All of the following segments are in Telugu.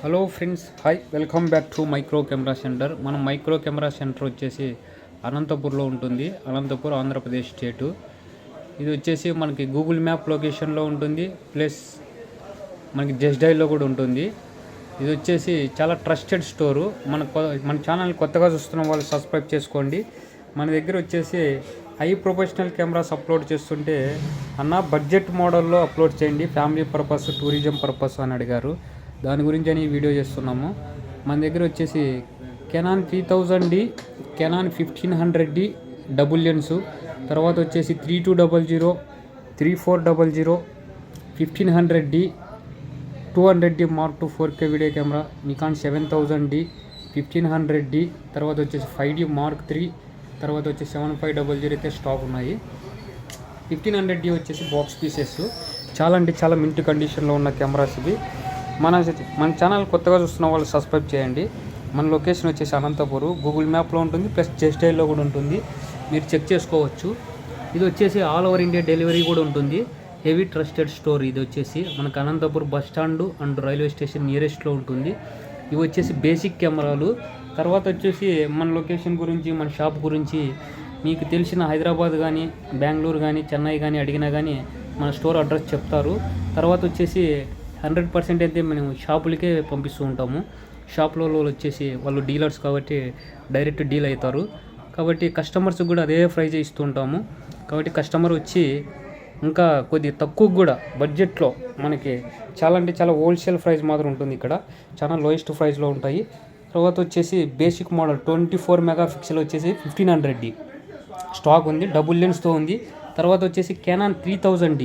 Hello friends, hi, welcome back to micro camera centre. మనం మైక్రో కెమెరా సెంటర్ వచ్చేసి అనంతపూర్లో ఉంటుంది. అనంతపూర్, ఆంధ్రప్రదేశ్ స్టేటు. ఇది వచ్చేసి మనకి గూగుల్ మ్యాప్ లొకేషన్లో ఉంటుంది, ప్లస్ మనకి జస్ట్ డైల్లో కూడా ఉంటుంది. ఇది వచ్చేసి చాలా ట్రస్టెడ్ స్టోరు. మన ఛానల్ కొత్తగా చూస్తున్న వాళ్ళు సబ్స్క్రైబ్ చేసుకోండి. మన దగ్గర వచ్చేసి హై ప్రొఫెషనల్ కెమెరాస్ అప్లోడ్ చేస్తుంటే అన్న బడ్జెట్ మోడల్లో అప్లోడ్ చేయండి, ఫ్యామిలీ పర్పస్, టూరిజం పర్పస్ అని అడిగారు. దాని గురించి అని వీడియో చేస్తున్నాము. మన దగ్గర వచ్చేసి Canon 3000D, Canon 1500D double lens, తర్వాత వచ్చేసి 3200, 3400, 1500D, 200D Mark II 4K video camera, Nikon 7000D, 1500D, తర్వాత వచ్చేసి 5D Mark III, తర్వాత వచ్చి 7500 అయితే స్టాక్ ఉన్నాయి. 1500D వచ్చేసి బాక్స్ పీసెస్. చాలా అంటే చాలా మింట్ కండిషన్లో ఉన్న కెమెరాస్ ఇవి. మన ఛానల్ కొత్తగా చూస్తున్న వాళ్ళు సబ్స్క్రైబ్ చేయండి. మన లొకేషన్ వచ్చేసి అనంతపూర్, గూగుల్ మ్యాప్లో ఉంటుంది, ప్లస్ జస్ట్ డైల్లో కూడా ఉంటుంది, మీరు చెక్ చేసుకోవచ్చు. ఇది వచ్చేసి ఆల్ ఓవర్ ఇండియా డెలివరీ కూడా ఉంటుంది. Heavy trusted store. ఇది వచ్చేసి మనకు Anantapur bus stand and railway station నియరెస్ట్లో ఉంటుంది. ఇవి వచ్చేసి బేసిక్ కెమెరాలు. తర్వాత వచ్చేసి మన లొకేషన్ గురించి, మన షాప్ గురించి మీకు తెలిసిన హైదరాబాద్ కానీ, బెంగళూరు కానీ, చెన్నై కానీ అడిగినా కానీ మన స్టోర్ అడ్రస్ చెప్తారు. తర్వాత వచ్చేసి 100% అయితే మేము షాపులకే పంపిస్తూ ఉంటాము. షాప్లో వచ్చేసి వాళ్ళు డీలర్స్ కాబట్టి డైరెక్ట్ డీల్ అవుతారు. కాబట్టి కస్టమర్స్కి కూడా అదే ప్రైజ్ ఇస్తూ ఉంటాము. కాబట్టి కస్టమర్ వచ్చి ఇంకా కొద్దిగా తక్కువ కూడా బడ్జెట్లో మనకి చాలా అంటే చాలా హోల్సేల్ ప్రైస్ మాత్రం ఉంటుంది. ఇక్కడ చాలా లోయెస్ట్ ప్రైస్లో ఉంటాయి. తర్వాత వచ్చేసి బేసిక్ మోడల్ 24 మెగాపిక్సెల్ వచ్చేసి 1500D స్టాక్ ఉంది, డబుల్ లెన్స్తో ఉంది. తర్వాత వచ్చేసి కెనాన్ 3000D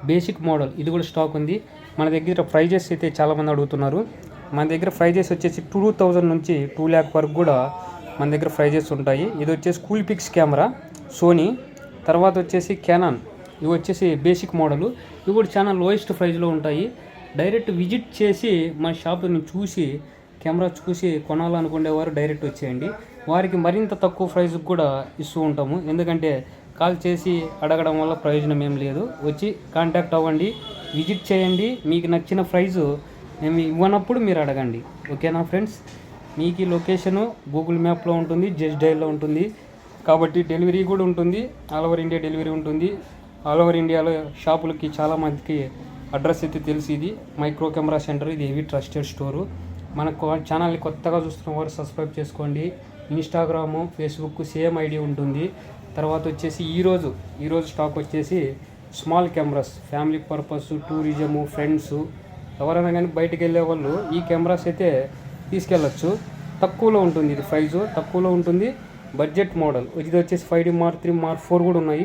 బేసిక్ మోడల్, ఇది కూడా స్టాక్ ఉంది. మన దగ్గర ప్రైజెస్ అయితే చాలామంది అడుగుతున్నారు. మన దగ్గర ప్రైజెస్ వచ్చేసి 2000 నుంచి 2 lakh వరకు కూడా మన దగ్గర ప్రైజెస్ ఉంటాయి. ఇది వచ్చేసి కూల్ పిక్స్ కెమెరా సోనీ. తర్వాత వచ్చేసి కెనాన్, ఇవి వచ్చేసి బేసిక్ మోడలు. ఇవి కూడా చాలా లోయెస్ట్ ప్రైస్లో ఉంటాయి. డైరెక్ట్ విజిట్ చేసి మన షాప్ని చూసి కెమెరా చూసి కొనాలనుకునేవారు డైరెక్ట్ వచ్చేయండి. వారికి మరింత తక్కువ ప్రైస్కి కూడా ఇస్తూ ఉంటాము. ఎందుకంటే కాల్ చేసి అడగడం వల్ల ప్రయోజనం ఏం లేదు. వచ్చి కాంటాక్ట్ అవ్వండి, విజిట్ చేయండి. మీకు నచ్చిన ప్రైజు మేము ఇవ్వనప్పుడు మీరు అడగండి. ఓకేనా ఫ్రెండ్స్? మీకు ఈ లొకేషను గూగుల్ మ్యాప్లో ఉంటుంది, జస్ట్ డైల్లో ఉంటుంది. కాబట్టి డెలివరీ కూడా ఉంటుంది, ఆల్ ఓవర్ ఇండియా డెలివరీ ఉంటుంది. ఆల్ ఓవర్ ఇండియాలో షాపులకి చాలామందికి అడ్రస్ అయితే తెలిసి ఇది మైక్రో కెమెరా సెంటర్. ఇది హెవీ ట్రస్టెడ్ స్టోరు. మన ఛానల్ని కొత్తగా చూస్తున్న వారు సబ్స్క్రైబ్ చేసుకోండి. ఇన్స్టాగ్రాము, ఫేస్బుక్ సేమ్ ఐడి ఉంటుంది. తర్వాత వచ్చేసి ఈరోజు స్టాక్ వచ్చేసి small cameras, family purpose, tourism, friends ఎవరైనా కానీ బయటకు వెళ్ళే వాళ్ళు ఈ కెమెరాస్ అయితే తీసుకెళ్ళచ్చు. తక్కువలో ఉంటుంది, ఇది ప్రైజు తక్కువలో ఉంటుంది. బడ్జెట్ మోడల్ ఇది వచ్చేసి 5D Mark III, Mark IV కూడా ఉన్నాయి.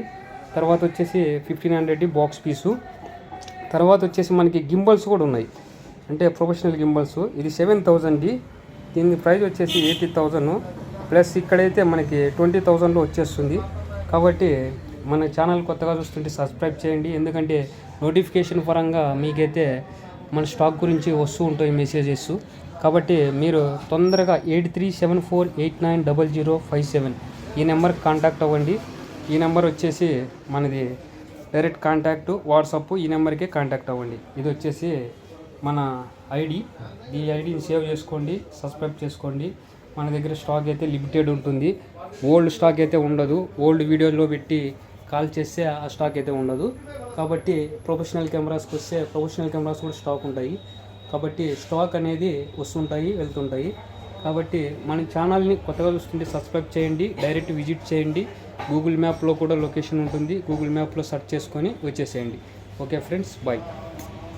తర్వాత వచ్చేసి 1500D బాక్స్ పీసు. తర్వాత వచ్చేసి మనకి గింబల్స్ కూడా ఉన్నాయి, అంటే ప్రొఫెషనల్ గింబల్స్. ఇది 7000D, దీని ప్రైస్ వచ్చేసి 80,000 ప్లస్ ఇక్కడైతే మనకి 20,000లో వచ్చేస్తుంది. కాబట్టి మన ఛానల్ కొత్తగా చూస్తుంటే సబ్స్క్రైబ్ చేయండి. ఎందుకంటే నోటిఫికేషన్ పరంగా మీకైతే మన స్టాక్ గురించి వస్తూ ఉంటాయి మెసేజెస్. కాబట్టి మీరు తొందరగా 8374890057 ఈ నెంబర్కి కాంటాక్ట్ అవ్వండి. ఈ నెంబర్ వచ్చేసి మనది డైరెక్ట్ కాంటాక్ట్, వాట్సాప్, ఈ నెంబర్కే కాంటాక్ట్ అవ్వండి. ఇది వచ్చేసి మన ఐడి. ఈ ఐడిని సేవ్ చేసుకోండి, సబ్స్క్రైబ్ చేసుకోండి. మన దగ్గర స్టాక్ అయితే లిమిటెడ్ ఉంటుంది, ఓల్డ్ స్టాక్ అయితే ఉండదు. ఓల్డ్ వీడియోలో పెట్టి కాల్ చేస్తే ఆ స్టాక్ అయితే ఉండదు. కాబట్టి ప్రొఫెషనల్ కెమెరాస్కి వస్తే ప్రొఫెషనల్ కెమెరాస్ కూడా స్టాక్ ఉంటాయి. కాబట్టి స్టాక్ అనేది వస్తుంటాయి, వెళ్తుంటాయి. కాబట్టి మన ఛానల్ని కొత్తగా చూస్తుంటే సబ్స్క్రైబ్ చేయండి, డైరెక్ట్ విజిట్ చేయండి. గూగుల్ మ్యాప్లో కూడా లొకేషన్ ఉంటుంది, గూగుల్ మ్యాప్లో సెర్చ్ చేసుకొని వచ్చేసేయండి. Okay friends, bye.